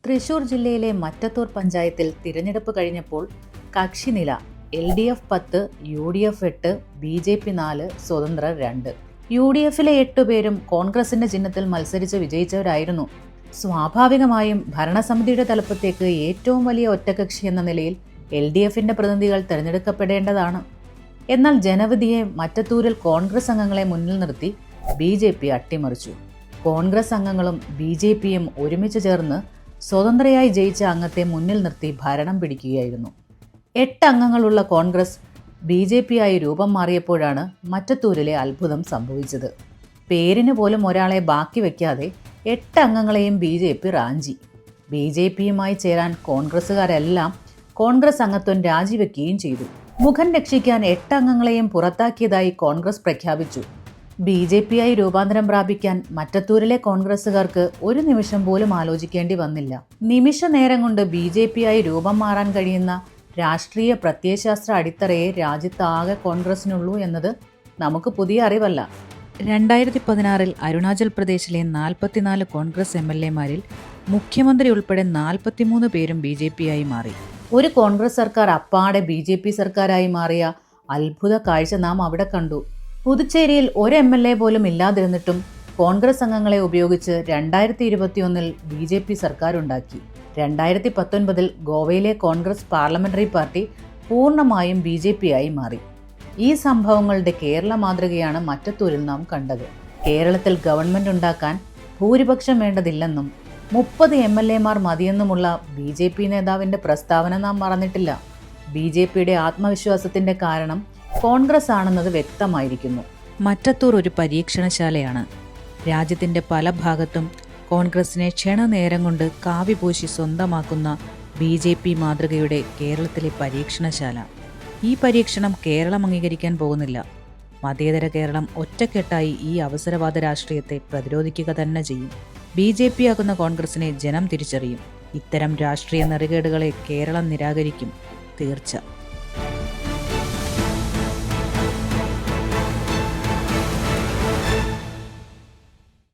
തൃശൂർ ജില്ലയിലെ മറ്റത്തൂർ പഞ്ചായത്തിൽ തിരഞ്ഞെടുപ്പ് കഴിഞ്ഞപ്പോൾ കക്ഷിനില LDF 10, UDF 8, BJP 4, സ്വതന്ത്രർ 2. UDFിലെ 8 പേരും കോൺഗ്രസിന്റെ ചിഹ്നത്തിൽ മത്സരിച്ച് വിജയിച്ചവരായിരുന്നു. സ്വാഭാവികമായും ഭരണസമിതിയുടെ തലപ്പത്തേക്ക് ഏറ്റവും വലിയ ഒറ്റകക്ഷി എന്ന നിലയിൽ LDFിന്റെ പ്രതിനിധികൾ തിരഞ്ഞെടുക്കപ്പെടേണ്ടതാണ്. എന്നാൽ ജനവിധിയെ മറ്റത്തൂരിൽ കോൺഗ്രസ് അംഗങ്ങളെ മുന്നിൽ നിർത്തി BJP അട്ടിമറിച്ചു. കോൺഗ്രസ് അംഗങ്ങളും BJPയും ഒരുമിച്ച് ചേർന്ന് സ്വതന്ത്രയായി ജയിച്ച അംഗത്തെ മുന്നിൽ നിർത്തി ഭരണം പിടിക്കുകയായിരുന്നു. 8 അംഗങ്ങളുള്ള കോൺഗ്രസ് BJPയായി രൂപം മാറിയപ്പോഴാണ് മറ്റത്തൂരിലെ അത്ഭുതം സംഭവിച്ചത്. പേരിന് പോലും ഒരാളെ ബാക്കി വയ്ക്കാതെ 8 അംഗങ്ങളെയും BJP റാഞ്ചി. BJPയുമായി ചേരാൻ കോൺഗ്രസ്സുകാരെല്ലാം കോൺഗ്രസ് അംഗത്വം രാജിവെക്കുകയും ചെയ്തു. മുഖം രക്ഷിക്കാൻ 8 അംഗങ്ങളെയും പുറത്താക്കിയതായി കോൺഗ്രസ് പ്രഖ്യാപിച്ചു. BJPയായി രൂപാന്തരം പ്രാപിക്കാൻ മറ്റത്തൂരിലെ കോൺഗ്രസ്സുകാർക്ക് ഒരു നിമിഷം പോലും ആലോചിക്കേണ്ടി വന്നില്ല. നിമിഷ നേരം കൊണ്ട് BJPയായി രൂപം മാറാൻ കഴിയുന്ന രാഷ്ട്രീയ പ്രത്യയശാസ്ത്ര അടിത്തറയെ രാജ്യത്താകെ കോൺഗ്രസിനുള്ളൂ എന്നത് നമുക്ക് പുതിയ അറിവല്ല. 2016 അരുണാചൽ പ്രദേശിലെ 44 കോൺഗ്രസ് MLAമാരിൽ മുഖ്യമന്ത്രി ഉൾപ്പെടെ 43 പേരും BJPയായി മാറി. ഒരു കോൺഗ്രസ് സർക്കാർ അപ്പാടെ BJP സർക്കാരായി മാറിയ അത്ഭുത കാഴ്ച നാം അവിടെ കണ്ടു. പുതുച്ചേരിയിൽ ഒരു MLA പോലും ഇല്ലാതിരുന്നിട്ടും കോൺഗ്രസ് അംഗങ്ങളെ ഉപയോഗിച്ച് 2021 BJP സർക്കാരുണ്ടാക്കി. 2019 ഗോവയിലെ കോൺഗ്രസ് പാർലമെന്ററി പാർട്ടി പൂർണ്ണമായും BJPയായി മാറി. ഈ സംഭവങ്ങളുടെ കേരള മാതൃകയാണ് മറ്റത്തൂരിൽ നാം കണ്ടത്. കേരളത്തിൽ ഗവൺമെന്റ് ഉണ്ടാക്കാൻ ഭൂരിപക്ഷം വേണ്ടതില്ലെന്നും 30 MLAമാർ മതിയെന്നുമുള്ള BJP നേതാവിന്റെ പ്രസ്താവന നാം മറന്നിട്ടില്ല. BJPയുടെ ആത്മവിശ്വാസത്തിന്റെ കാരണം കോൺഗ്രസ് ആണെന്നത് വ്യക്തമായിരിക്കുന്നു. മറ്റത്തൂർ ഒരു പരീക്ഷണശാലയാണ്. രാജ്യത്തിന്റെ പല ഭാഗത്തും കോൺഗ്രസിനെ ക്ഷണനേരം കൊണ്ട് കാവിപൂശി സ്വന്തമാക്കുന്ന BJP മാതൃകയുടെ കേരളത്തിലെ പരീക്ഷണശാല. ഈ പരീക്ഷണം കേരളം അംഗീകരിക്കാൻ പോകുന്നില്ല. മതേതര ഒറ്റക്കെട്ടായി ഈ അവസരവാദ രാഷ്ട്രീയത്തെ പ്രതിരോധിക്കുക തന്നെ ചെയ്യും. BJPയാകുന്ന കോൺഗ്രസിനെ ജനം തിരിച്ചറിയും. ഇത്തരം രാഷ്ട്രീയ നെറികേടുകളെ കേരളം നിരാകരിക്കും, തീർച്ച.